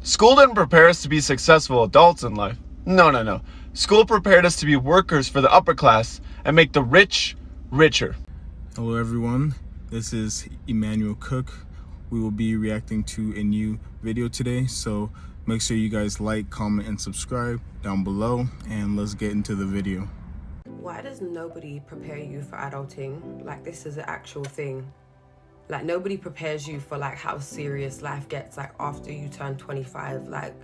School didn't prepare us to be successful adults in life. No. School prepared us to be workers for the upper class and make the rich richer. Hello everyone, this is Emmanuel Cooke. We will be reacting to a new video today, so make sure you guys like, comment, and subscribe down below, and let's get into the video. Why does nobody prepare you for adulting? Like, this is an actual thing. Like, nobody prepares you for like how serious life gets like after you turn 25, like,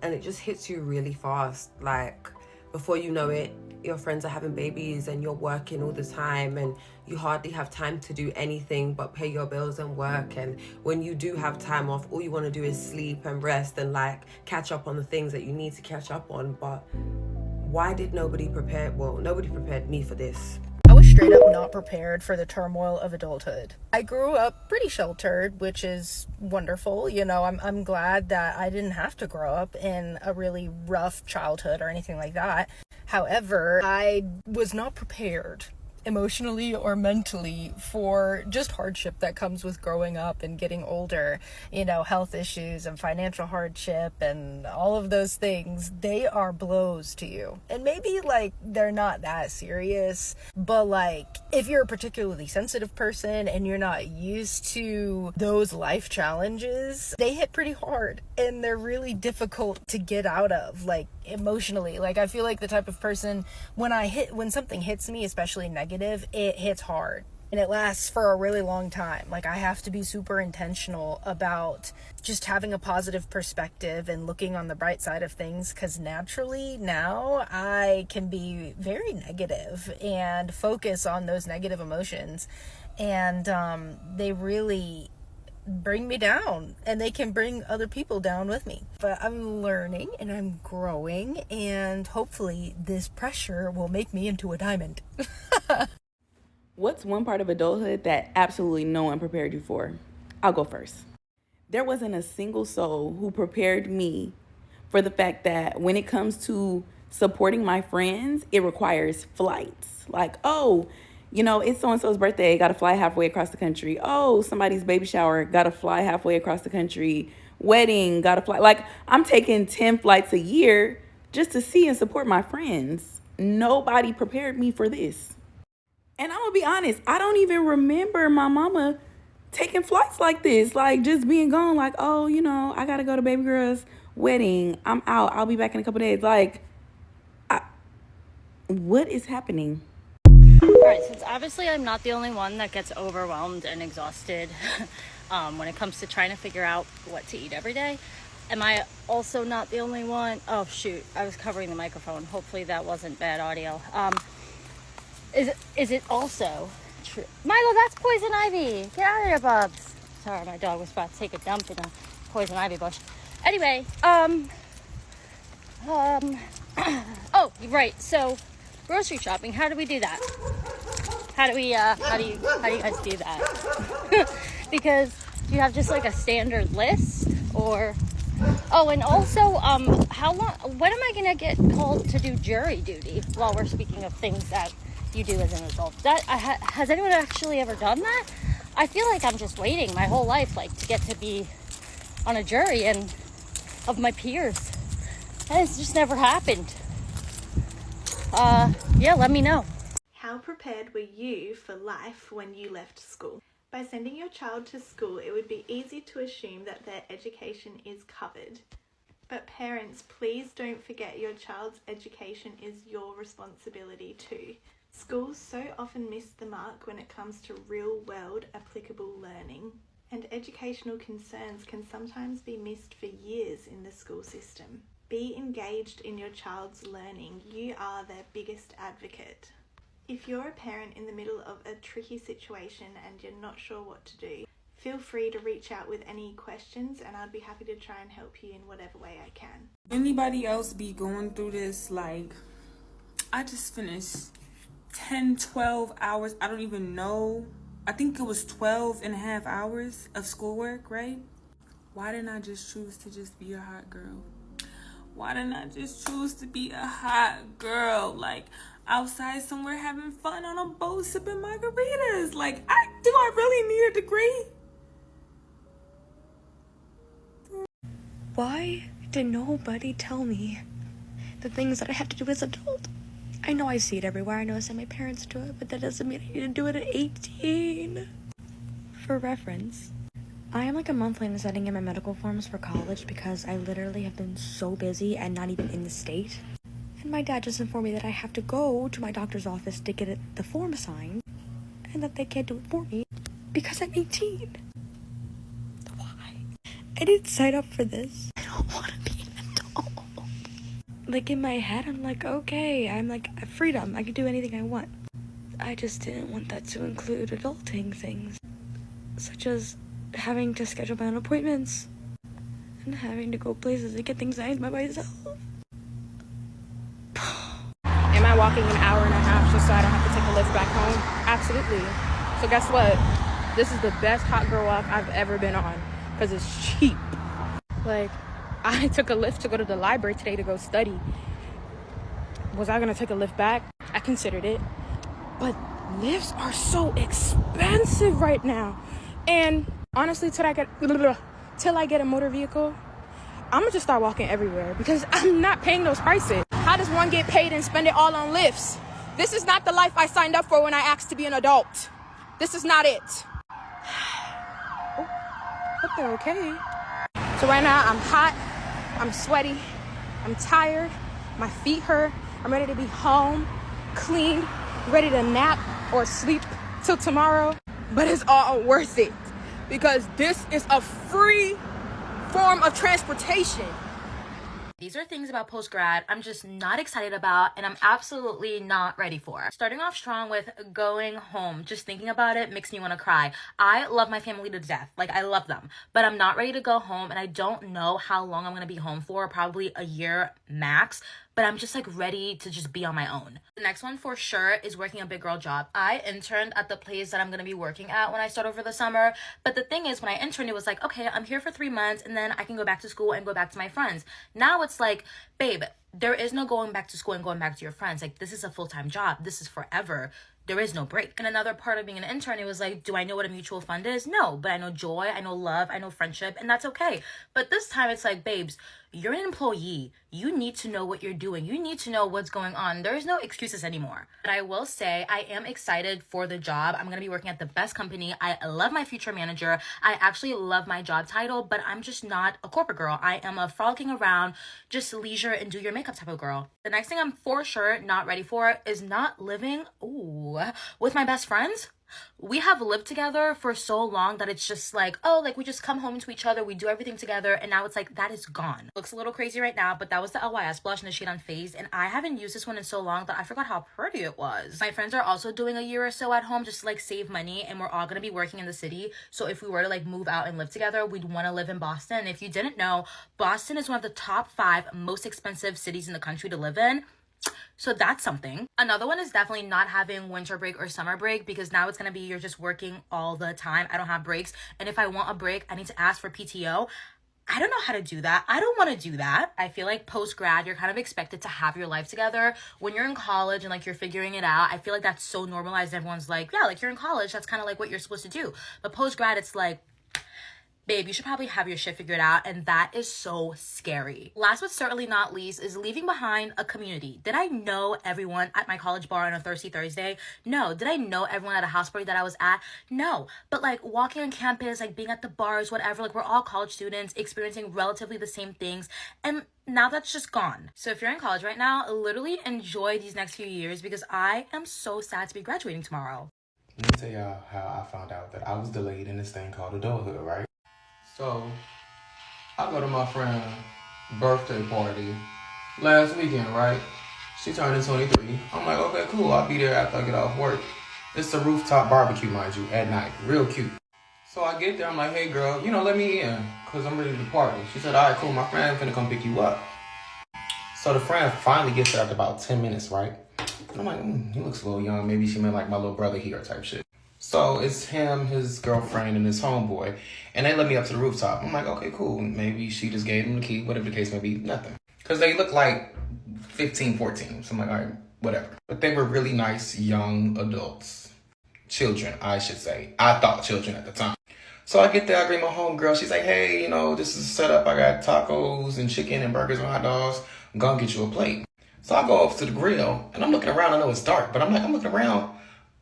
and it just hits you really fast. Like, before you know it, your friends are having babies and you're working all the time and you hardly have time to do anything but pay your bills and work. And when you do have time off, all you want to do is sleep and rest and like catch up on the things that you need to catch up on. But why did nobody prepare? Well, nobody prepared me for this. I was straight up not prepared for the turmoil of adulthood. I grew up pretty sheltered, which is wonderful. You know, I'm glad that I didn't have to grow up in a really rough childhood or anything like that. However, I was not prepared emotionally or mentally for just hardship that comes with growing up and getting older. You know, health issues and financial hardship and all of those things, they are blows to you. And maybe like they're not that serious, but like if you're a particularly sensitive person and you're not used to those life challenges, they hit pretty hard and they're really difficult to get out of, like emotionally. Like, I feel like the type of person, when something hits me, especially negative, it hits hard and it lasts for a really long time. Like, I have to be super intentional about just having a positive perspective and looking on the bright side of things, because naturally now I can be very negative and focus on those negative emotions, and they really bring me down, and they can bring other people down with me. But I'm learning and I'm growing, and hopefully this pressure will make me into a diamond. What's one part of adulthood that absolutely no one prepared you for? I'll go first. There wasn't a single soul who prepared me for the fact that when it comes to supporting my friends, it requires flights. Like, oh, you know, it's so-and-so's birthday, got to fly halfway across the country. Oh, somebody's baby shower, got to fly halfway across the country. Wedding, got to fly. Like, I'm taking 10 flights a year just to see and support my friends. Nobody prepared me for this. And I'm going to be honest, I don't even remember my mama taking flights like this. Like, just being gone, like, oh, you know, I got to go to baby girl's wedding. I'm out. I'll be back in a couple days. Like, what is happening? Alright, since obviously I'm not the only one that gets overwhelmed and exhausted when it comes to trying to figure out what to eat every day, am I also not the only one? Oh shoot, I was covering the microphone. Hopefully that wasn't bad audio. Is it also true? Milo, that's poison ivy! Get out of here, bubs! Sorry, my dog was about to take a dump in a poison ivy bush. Anyway, oh, right, so grocery shopping, how do we do that? How do you guys do that? Because do you have just like a standard list, or oh, and also how long, when am I gonna get called to do jury duty, while we're speaking of things that you do as an adult? That has anyone actually ever done that? I feel like I'm just waiting my whole life like to get to be on a jury and of my peers, and it's just never happened. Yeah, let me know. How prepared were you for life when you left school? By sending your child to school, it would be easy to assume that their education is covered. But parents, please don't forget your child's education is your responsibility too. Schools so often miss the mark when it comes to real-world applicable learning, and educational concerns can sometimes be missed for years in the school system. Be engaged in your child's learning. You are their biggest advocate. If you're a parent in the middle of a tricky situation and you're not sure what to do, feel free to reach out with any questions and I'd be happy to try and help you in whatever way I can. Anybody else be going through this? Like, I just finished 10, 12 hours. I don't even know. I think it was 12 and a half hours of schoolwork, right? Why didn't I just choose to just be a hot girl? Why didn't I just choose to be a hot girl? Like, outside somewhere having fun on a boat sipping margaritas. Like, do I really need a degree? Why did nobody tell me the things that I have to do as an adult? I know I see it everywhere. I know I see my parents do it, but that doesn't mean I need to do it at 18. For reference, I am like a month late in sending in my medical forms for college because I literally have been so busy and not even in the state. And my dad just informed me that I have to go to my doctor's office to get the form signed and that they can't do it for me because I'm 18. Why? I didn't sign up for this. I don't want to be an adult. Like, in my head, I'm like, okay, I'm like, freedom. I can do anything I want. I just didn't want that to include adulting things, such as having to schedule my own appointments and having to go places and get things signed by myself. Am I walking an hour and a half just so I don't have to take a lift back home? Absolutely. So guess what? This is the best hot girl walk I've ever been on because it's cheap. Like, I took a lift to go to the library today to go study. Was I gonna take a lift back? I considered it. But lifts are so expensive right now. And honestly, till I get a motor vehicle, I'm gonna just start walking everywhere because I'm not paying those prices. How does one get paid and spend it all on lifts? This is not the life I signed up for when I asked to be an adult. This is not it. Oh, but they're okay. So right now I'm hot, I'm sweaty, I'm tired, my feet hurt, I'm ready to be home, clean, ready to nap or sleep till tomorrow. But it's all worth it because this is a free form of transportation. These are things about postgrad I'm just not excited about and I'm absolutely not ready for. Starting off strong with going home. Just thinking about it makes me want to cry. I love my family to death. Like, I love them. But I'm not ready to go home and I don't know how long I'm going to be home for. Probably a year max. But I'm just like ready to just be on my own. The next one for sure is working a big girl job. I interned at the place that I'm going to be working at when I start over the summer. But the thing is, when I interned, it was like, okay, I'm here for 3 months and then I can go back to school and go back to my friends. Now it's like, babe, there is no going back to school and going back to your friends. Like, this is a full-time job. This is forever. There is no break. And another part of being an intern, it was like, do I know what a mutual fund is? No, but I know joy, I know love, I know friendship, and that's okay. But this time it's like, babes, you're an employee. You need to know what you're doing. You need to know what's going on. There's no excuses anymore. But I will say I am excited for the job. I'm going to be working at the best company. I love my future manager. I actually love my job title, but I'm just not a corporate girl. I am a frolicking around, just leisure and do your makeup type of girl. The next thing I'm for sure not ready for is not living, with my best friends. We have lived together for so long that it's just like, oh, like we just come home to each other, we do everything together, and now it's like that is gone. Looks a little crazy right now, but that was the LYS blush in the shade Unfazed, and I haven't used this one in so long that I forgot how pretty it was. My friends are also doing a year or so at home just to like save money, and we're all gonna be working in the city. So if we were to like move out and live together, we'd want to live in Boston. And if you didn't know, Boston is one of the top 5 most expensive cities in the country to live in. So that's something. Another one is definitely not having winter break or summer break, because now it's going to be you're just working all the time. I don't have breaks. And if I want a break, I need to ask for PTO. I don't know how to do that. I don't want to do that. I feel like post-grad, you're kind of expected to have your life together. When you're in college and like you're figuring it out, I feel like that's so normalized. Everyone's like, yeah, like you're in college. That's kind of like what you're supposed to do. But post-grad, it's like, babe, you should probably have your shit figured out, and that is so scary. Last but certainly not least is leaving behind a community. Did I know everyone at my college bar on a Thirsty Thursday? No. Did I know everyone at a house party that I was at? No. But like walking on campus, like being at the bars, whatever, like we're all college students experiencing relatively the same things, and now that's just gone. So if you're in college right now, literally enjoy these next few years, because I am so sad to be graduating tomorrow. Let me tell y'all how I found out that I was delayed in this thing called adulthood, right? So, I go to my friend's birthday party last weekend, right? She turned 23. I'm like, okay, cool. I'll be there after I get off work. It's a rooftop barbecue, mind you, at night. Real cute. So I get there. I'm like, hey, girl, let me in, because I'm ready to party. She said, all right, cool. My friend finna come pick you up. So the friend finally gets there after about 10 minutes, right? And I'm like, he looks a little young. Maybe she meant like my little brother here type shit. So it's him, his girlfriend, and his homeboy. And they let me up to the rooftop. I'm like, okay, cool. Maybe she just gave him the key, whatever the case may be, nothing. Because they look like 15, 14. So I'm like, all right, whatever. But they were really nice young adults. Children, I should say. I thought children at the time. So I get there, I bring my homegirl. She's like, hey, you know, this is set up. I got tacos and chicken and burgers and hot dogs. I'm gonna get you a plate. So I go over to the grill and I'm looking around. I know it's dark, but I'm looking around.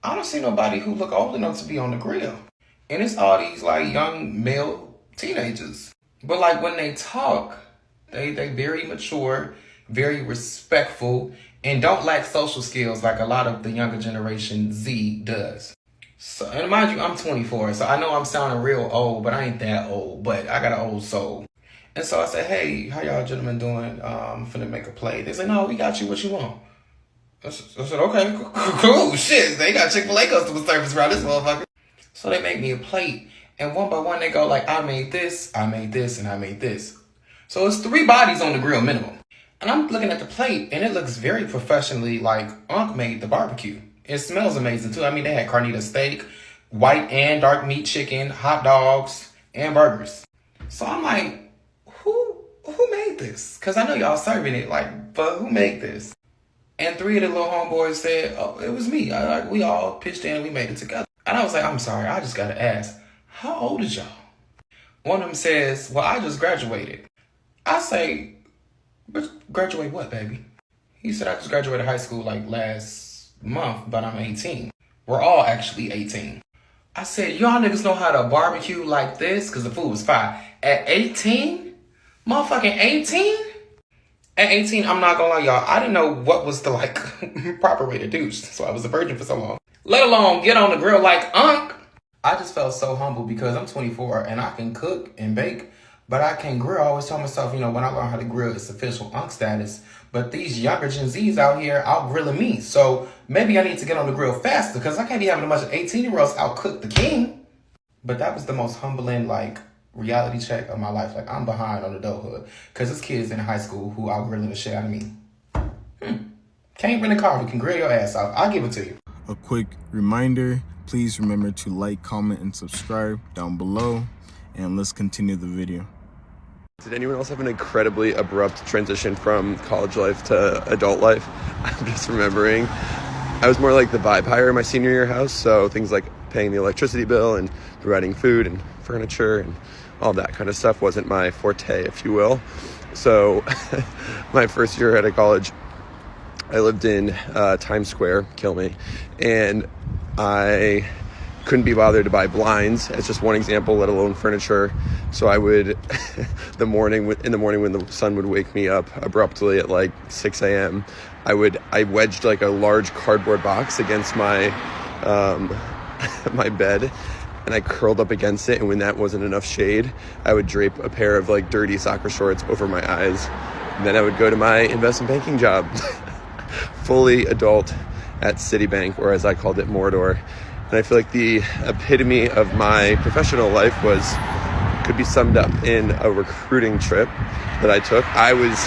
I don't see nobody who look old enough to be on the grill. And it's all these like young male teenagers. But like when they talk, they very mature, very respectful, and don't lack social skills like a lot of the younger generation Z does. So, and mind you, I'm 24, so I know I'm sounding real old, but I ain't that old, but I got an old soul. And so I said, hey, how y'all gentlemen doing? I'm finna make a plate. They said, no, we got you. What you want? I said, okay, cool, shit. They got Chick-fil-A customer service around this motherfucker. So they make me a plate, and one by one they go like, I made this, and I made this. So it's 3 bodies on the grill minimum. And I'm looking at the plate, and it looks very professionally like Unc made the barbecue. It smells amazing too. I mean, they had carnita steak, white and dark meat chicken, hot dogs, and burgers. So I'm like, who made this? Because I know y'all serving it, like, but who made this? And 3 of the little homeboys said, oh, it was me. We all pitched in and we made it together. And I was like, I'm sorry, I just gotta ask, how old is y'all? One of them says, well, I just graduated. I say, graduate what, baby? He said, I just graduated high school like last month, but I'm 18. We're all actually 18. I said, y'all niggas know how to barbecue like this? Because the food was fire. At 18? Motherfucking 18? At 18, I'm not gonna lie, y'all, I didn't know what was the like proper way to do, so I was a virgin for so long. Let alone get on the grill like Unc. I just felt so humble because I'm 24 and I can cook and bake, but I can't grill. I always tell myself, you know, when I learn how to grill, it's official Unc status. But these younger Gen Zs out here out grilling me. So maybe I need to get on the grill faster because I can't be having a bunch of 18-year-olds out cook the king. But that was the most humbling, like, reality check of my life. Like, I'm behind on adulthood because there's kids in high school who out grilling the shit out of me. Can't rent a car, we can grill your ass out. I'll give it to you. A quick reminder, please remember to like, comment, and subscribe down below. And let's continue the video. Did anyone else have an incredibly abrupt transition from college life to adult life? I'm just remembering I was more like the vibe hire in my senior year house, so things like paying the electricity bill and providing food and furniture and all that kind of stuff wasn't my forte, if you will. So my first year out of college, I lived in Times Square, kill me, and I couldn't be bothered to buy blinds as just one example, let alone furniture. So I would, in the morning when the sun would wake me up abruptly at like 6 a.m., I wedged like a large cardboard box against my my bed, and I curled up against it. And when that wasn't enough shade, I would drape a pair of like dirty soccer shorts over my eyes. And then I would go to my investment banking job, fully adult at Citibank, or as I called it, Mordor. And I feel like the epitome of my professional life could be summed up in a recruiting trip that I took. I was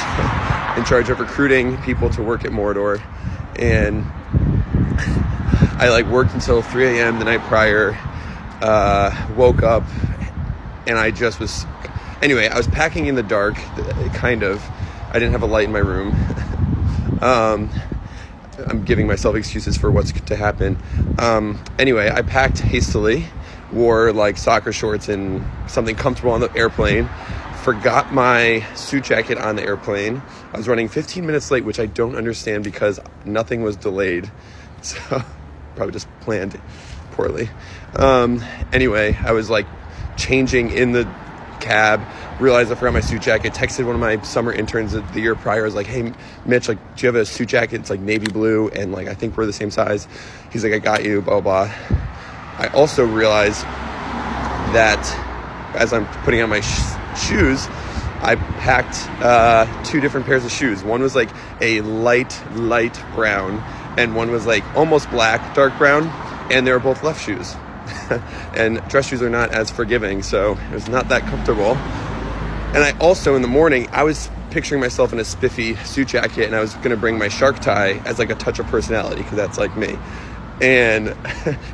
in charge of recruiting people to work at Mordor, and I like worked until 3 a.m. the night prior, woke up, and I just was, anyway, I was packing in the dark, kind of. I didn't have a light in my room. I'm giving myself excuses for what's to happen. Anyway, I packed hastily, wore like soccer shorts and something comfortable on the airplane, forgot my suit jacket on the airplane. I was running 15 minutes late, which I don't understand because nothing was delayed. So probably just planned poorly. Anyway, I was like changing in the cab, realized I forgot my suit jacket, texted one of my summer interns the year prior. I was like, hey Mitch, like, do you have a suit jacket? It's like navy blue and like I think we're the same size. He's like, I got you, blah blah. I also realized that as I'm putting on my shoes, I packed 2 different pairs of shoes. One was like a light brown and one was like almost black, dark brown, and they were both left shoes. And dress shoes are not as forgiving, so it was not that comfortable. And I also, in the morning, I was picturing myself in a spiffy suit jacket, and I was going to bring my shark tie as like a touch of personality, because that's like me. And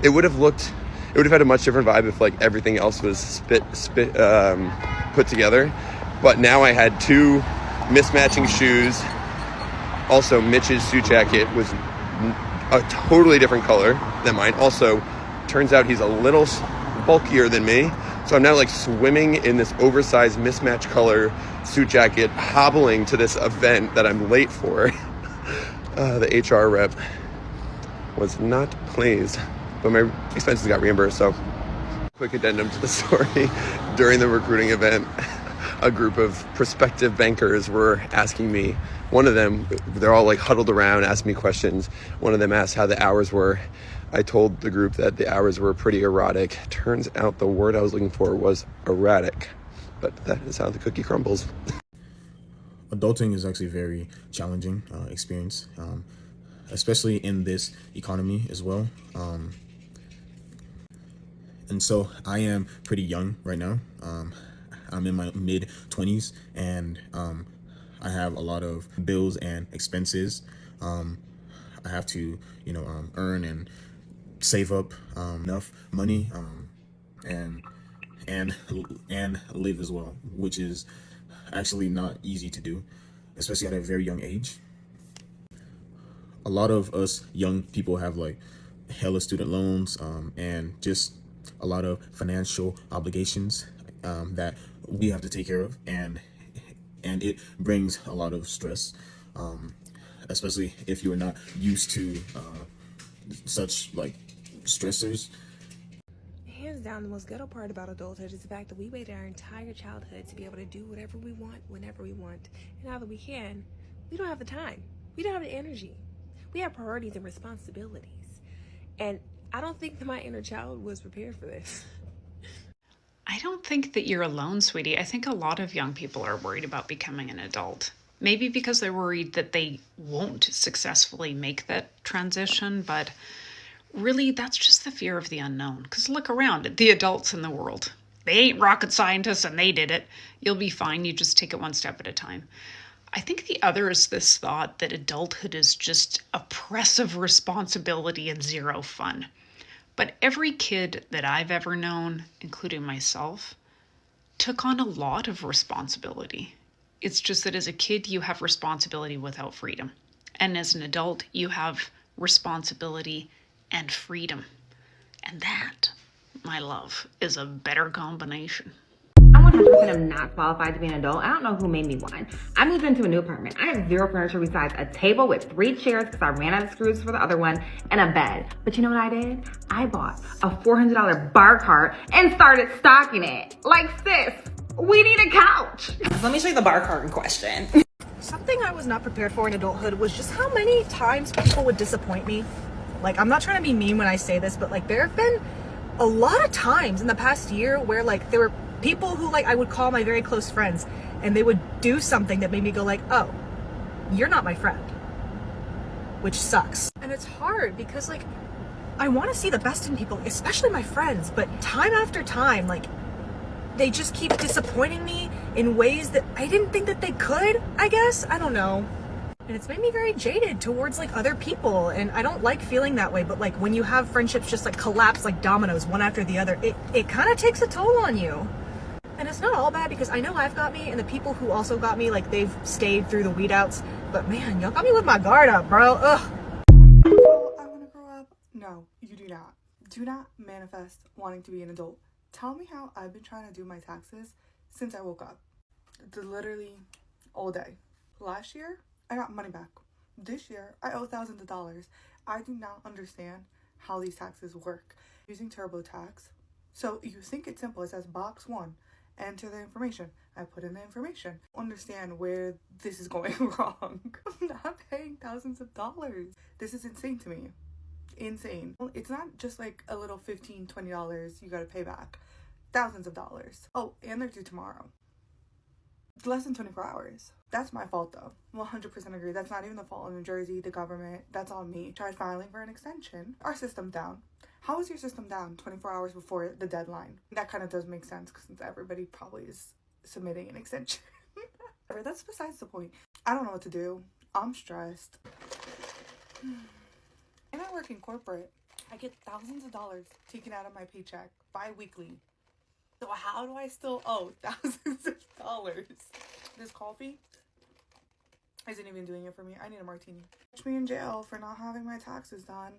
it would have had a much different vibe if like everything else was put together. But now I had 2 mismatching shoes. Also, Mitch's suit jacket was a totally different color than mine. Also, turns out he's a little bulkier than me, So I'm now like swimming in this oversized mismatched color suit jacket, hobbling to this event that I'm late for. The HR rep was not pleased, but my expenses got reimbursed. So quick addendum to the story. During the recruiting event, a group of prospective bankers were asking me, one of them, they're all like huddled around, asking me questions. One of them asked how the hours were. I told the group that the hours were pretty erotic. Turns out the word I was looking for was erratic. But that is how the cookie crumbles. Adulting is actually a very challenging experience, especially in this economy as well. And so I am pretty young right now. I'm in my mid-20s, and I have a lot of bills and expenses. I have to, earn and save up enough money and live as well, which is actually not easy to do, especially at a very young age. A lot of us young people have like hella student loans and just a lot of financial obligations that we have to take care of, and it brings a lot of stress, especially if you are not used to such like stressors. Hands down, the most ghetto part about adulthood is the fact that we waited our entire childhood to be able to do whatever we want, whenever we want. And now that we can, we don't have the time. We don't have the energy. We have priorities and responsibilities. And I don't think that my inner child was prepared for this. I don't think that you're alone, sweetie. I think a lot of young people are worried about becoming an adult. Maybe because they're worried that they won't successfully make that transition, but really that's just the fear of the unknown. Because look around at the adults in the world. They ain't rocket scientists and they did it. You'll be fine. You just take it one step at a time. I think the other is this thought that adulthood is just oppressive responsibility and zero fun. But every kid that I've ever known, including myself, took on a lot of responsibility. It's just that as a kid, you have responsibility without freedom. And as an adult, you have responsibility and freedom. And that, my love, is a better combination. I 100% am not qualified to be an adult. I don't know who made me one. I moved into a new apartment. I have zero furniture besides a table with 3 chairs because I ran out of screws for the other one and a bed. But you know what I did? I bought a $400 bar cart and started stocking it. Like, sis, we need a couch. Let me show you the bar cart in question. Something I was not prepared for in adulthood was just how many times people would disappoint me. Like, I'm not trying to be mean when I say this, but like there have been a lot of times in the past year where like there were people who like I would call my very close friends and they would do something that made me go like, oh, you're not my friend, which sucks. And it's hard because like I want to see the best in people, especially my friends, but time after time, like they just keep disappointing me in ways that I didn't think that they could, I guess. I don't know. And it's made me very jaded towards like other people, and I don't like feeling that way, but like when you have friendships just like collapse like dominoes one after the other, it kind of takes a toll on you. And it's not all bad because I know I've got me, and the people who also got me, like they've stayed through the weed outs, but man, y'all got me with my guard up, bro. Ugh. I want to grow up. No, you do not. Do not manifest wanting to be an adult. Tell me how I've been trying to do my taxes since I woke up. Literally all day. Last year, I got money back. This year, I owe thousands of dollars. I do not understand how these taxes work. Using TurboTax. So you think it's simple. It says box 1, enter the information. I put in the information. Understand where this is going wrong. I'm not paying thousands of dollars. This is insane to me. Insane. It's not just like a little $15, $20 you gotta pay back. Thousands of dollars. Oh, and they're due tomorrow. Less than 24 hours. That's my fault though. 100% agree. That's not even the fault of New Jersey, the government. That's on me. Tried filing for an extension. Our system's down. How is your system down 24 hours before the deadline? That kind of does make sense since everybody probably is submitting an extension. That's besides the point. I don't know what to do. I'm stressed. And I work in corporate. I get thousands of dollars taken out of my paycheck bi-weekly. So how do I still owe thousands of dollars? This coffee isn't even doing it for me. I need a martini. Catch me in jail for not having my taxes done.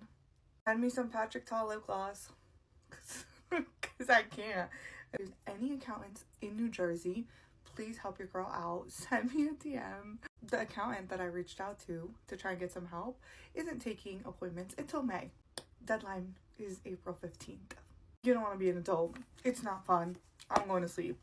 Send me some Patrick Ta lip gloss. Because I can't. If there's any accountants in New Jersey, please help your girl out. Send me a DM. The accountant that I reached out to try and get some help isn't taking appointments until May. Deadline is April 15th. You don't want to be an adult. It's not fun. I'm going to sleep.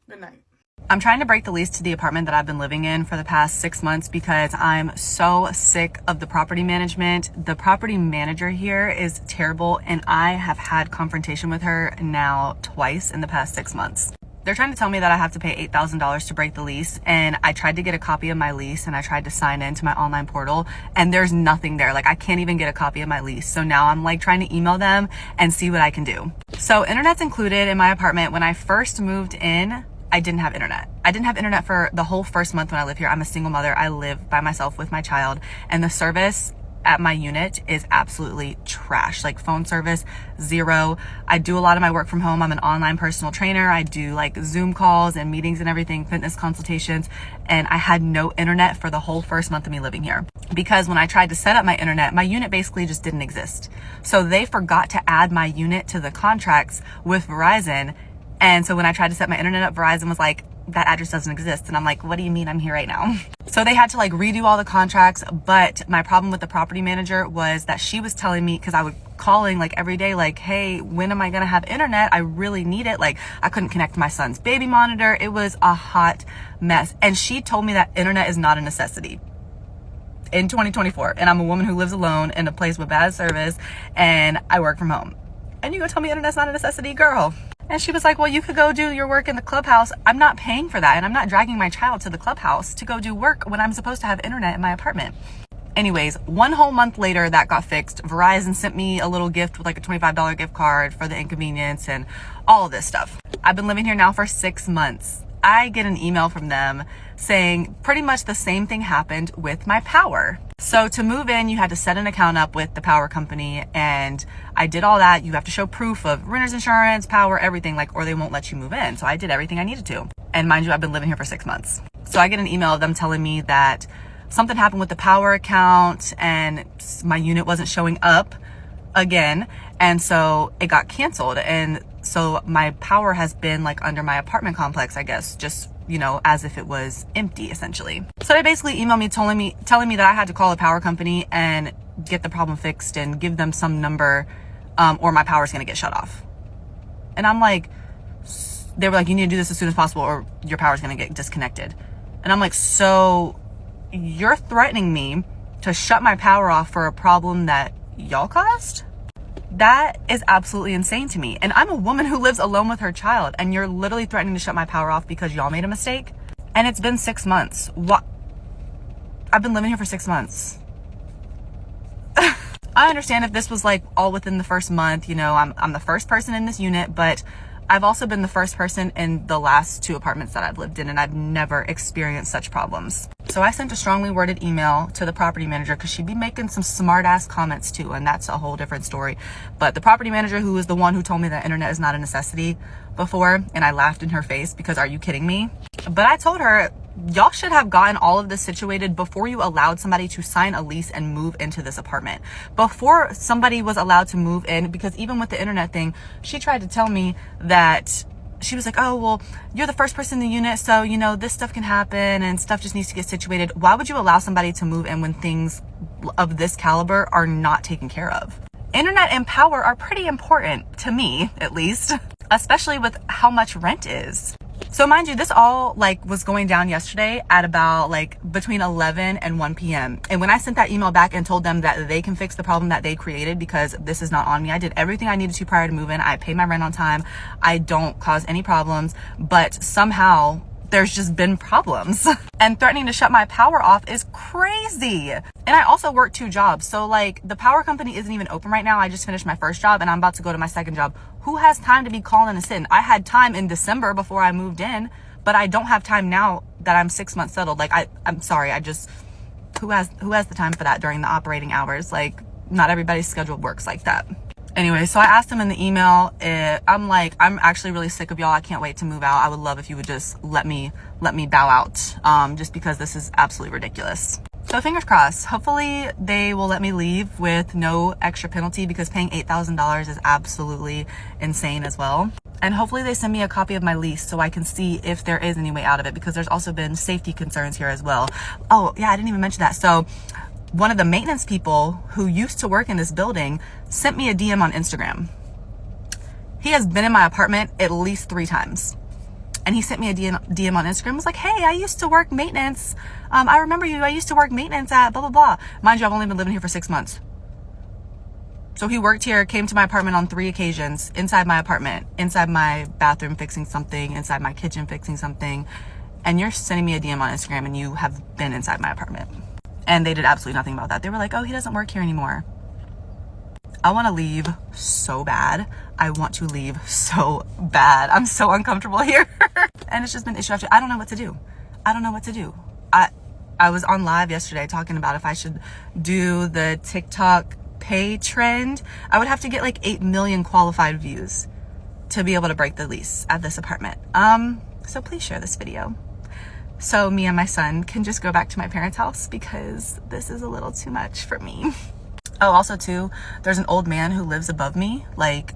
Good night. I'm trying to break the lease to the apartment that I've been living in for the past 6 months because I'm so sick of the property management. The property manager here is terrible, and I have had confrontation with her now twice in the past 6 months. They're trying to tell me that I have to pay $8,000 to break the lease, and I tried to get a copy of my lease and I tried to sign into my online portal, and there's nothing there. Like, I can't even get a copy of my lease. So now I'm like trying to email them and see what I can do. So internet's included in my apartment. When I first moved in, I didn't have internet. I didn't have internet for the whole first month when I lived here. I'm a single mother. I live by myself with my child, and the service at my unit is absolutely trash. Like, phone service, zero. I do a lot of my work from home. I'm an online personal trainer. I do like Zoom calls and meetings and everything, fitness consultations, and I had no internet for the whole first month of me living here. Because when I tried to set up my internet, my unit basically just didn't exist. So they forgot to add my unit to the contracts with Verizon. And so when I tried to set my internet up, Verizon was like, that address doesn't exist. And I'm like, what do you mean I'm here right now? So they had to like redo all the contracts. But my problem with the property manager was that she was telling me, because I would calling like every day, like, hey, when am I gonna have internet? I really need it. Like, I couldn't connect to my son's baby monitor. It was a hot mess. And she told me that internet is not a necessity in 2024. And I'm a woman who lives alone in a place with bad service, and I work from home. And you go tell me internet's not a necessity, girl. And she was like, well, you could go do your work in the clubhouse. I'm not paying for that. And I'm not dragging my child to the clubhouse to go do work when I'm supposed to have internet in my apartment. Anyways, 1 whole month later, that got fixed. Verizon sent me a little gift with like a $25 gift card for the inconvenience and all of this stuff. I've been living here now for 6 months. I get an email from them saying pretty much the same thing happened with my power. So to move in, you had to set an account up with the power company, and I did all that. You have to show proof of renter's insurance, power, everything, like, or they won't let you move in. So I did everything I needed to. And mind you, I've been living here for 6 months. So I get an email of them telling me that something happened with the power account and my unit wasn't showing up again. And so it got canceled. And so my power has been like under my apartment complex, I guess, just, you know, as if it was empty essentially. So they basically emailed me telling me that I had to call a power company and get the problem fixed and give them some number, or my power's gonna get shut off. And I'm like, they were like, you need to do this as soon as possible or your power's gonna get disconnected. And I'm like, so you're threatening me to shut my power off for a problem that y'all caused? That is absolutely insane to me. And I'm a woman who lives alone with her child, and you're literally threatening to shut my power off because y'all made a mistake. And it's been 6 months. What? I've been living here for 6 months. I understand if this was like all within the first month, you know, I'm the first person in this unit, but I've also been the first person in the last 2 apartments that I've lived in, and I've never experienced such problems. So I sent a strongly worded email to the property manager because she'd be making some smart ass comments too, and that's a whole different story. But the property manager, who was the one who told me that internet is not a necessity before, and I laughed in her face because, are you kidding me? But I told her, y'all should have gotten all of this situated before you allowed somebody to sign a lease and move into this apartment. Before somebody was allowed to move in, because even with the internet thing, she tried to tell me that she was like, oh, well, you're the first person in the unit, so, you know, this stuff can happen and stuff just needs to get situated. Why would you allow somebody to move in when things of this caliber are not taken care of? Internet and power are pretty important to me, at least, especially with how much rent is. So mind you, this all like was going down yesterday at about like between 11 and 1 p.m. And when I sent that email back and told them that they can fix the problem that they created because this is not on me, I did everything I needed to prior to moving. I pay my rent on time. I don't cause any problems, but somehow there's just been problems. And threatening to shut my power off is crazy. And I also work 2 jobs. So like the power company isn't even open right now. I just finished my first job and I'm about to go to my second job. Who has time to be calling and sitting? I had time in December before I moved in, but I don't have time now that I'm 6 months settled. Like I'm sorry. Who has the time for that during the operating hours? Like, not everybody's schedule works like that. Anyway, so I asked him in the email, I'm like, I'm actually really sick of y'all. I can't wait to move out. I would love if you would just let me bow out, just because this is absolutely ridiculous. So So fingers crossed. Hopefully they will let me leave with no extra penalty, because paying $8,000 is absolutely insane as well. And hopefully they send me a copy of my lease so I can see if there is any way out of it, because there's also been safety concerns here as well. Oh yeah, I didn't even mention that. So one of the maintenance people who used to work in this building sent me a DM on Instagram. He has been in my apartment at least 3 times. And he sent me a DM on Instagram. Was like, hey, I used to work maintenance. I remember you. I used to work maintenance at blah, blah, blah. Mind you, I've only been living here for 6 months. So he worked here, came to my apartment on 3 occasions, inside my apartment, inside my bathroom fixing something, inside my kitchen fixing something. And you're sending me a DM on Instagram and you have been inside my apartment. And they did absolutely nothing about that. They were like, oh, he doesn't work here anymore. I want to leave so bad. I want to leave so bad. I'm so uncomfortable here. And it's just been issue after. I don't know what to do. I don't know what to do. I was on live yesterday talking about if I should do the TikTok pay trend. I would have to get like 8 million qualified views to be able to break the lease at this apartment. So please share this video so me and my son can just go back to my parents' house, because this is a little too much for me. Oh, also too, there's an old man who lives above me. Like,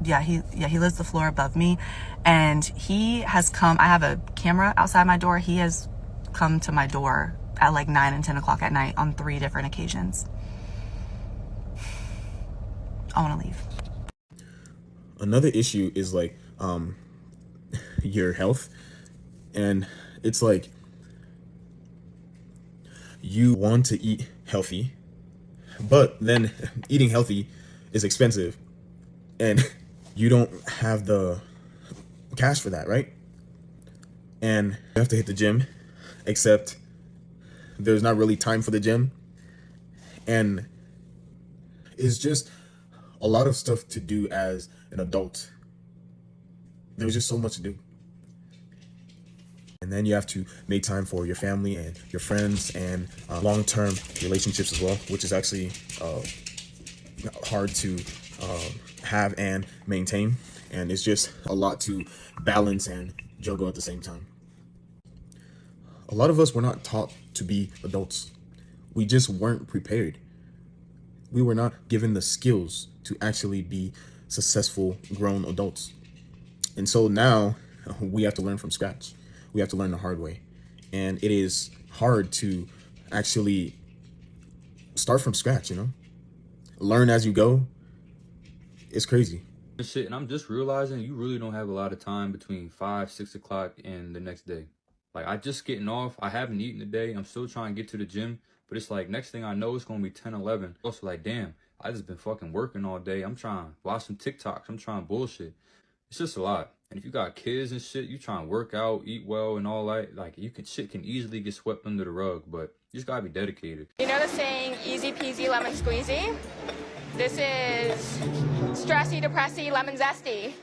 he lives the floor above me, and he has come. I have a camera outside my door. He has come to my door at like 9 and 10 o'clock at night on 3 different occasions. I want to leave. Another issue is like your health, and it's like you want to eat healthy, but then eating healthy is expensive and you don't have the cash for that, right? And you have to hit the gym, except there's not really time for the gym. And it's just a lot of stuff to do as an adult. There's just so much to do. And then you have to make time for your family and your friends and long-term relationships as well, which is actually hard to have and maintain. And it's just a lot to balance and juggle at the same time. A lot of us were not taught to be adults. We just weren't prepared. We were not given the skills to actually be successful grown adults. And so now we have to learn from scratch. We have to learn the hard way. And it is hard to actually start from scratch, you know? Learn as you go. It's crazy. Shit, and I'm just realizing you really don't have a lot of time between 5, 6 o'clock and the next day. Like, I just getting off. I haven't eaten today. I'm still trying to get to the gym. But it's like, next thing I know, it's going to be 10, 11. Also, like, damn, I just been fucking working all day. I'm trying to watch some TikToks. I'm trying to bullshit. It's just a lot. And if you got kids and shit, you trying to work out, eat well, and all that, like, shit can easily get swept under the rug. But you just got to be dedicated. You know the saying, easy peasy lemon squeezy? This is stressy, depressy, lemon zesty.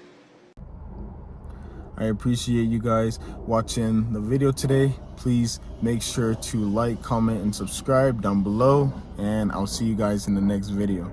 I appreciate you guys watching the video today. Please make sure to like, comment, and subscribe down below. And I'll see you guys in the next video.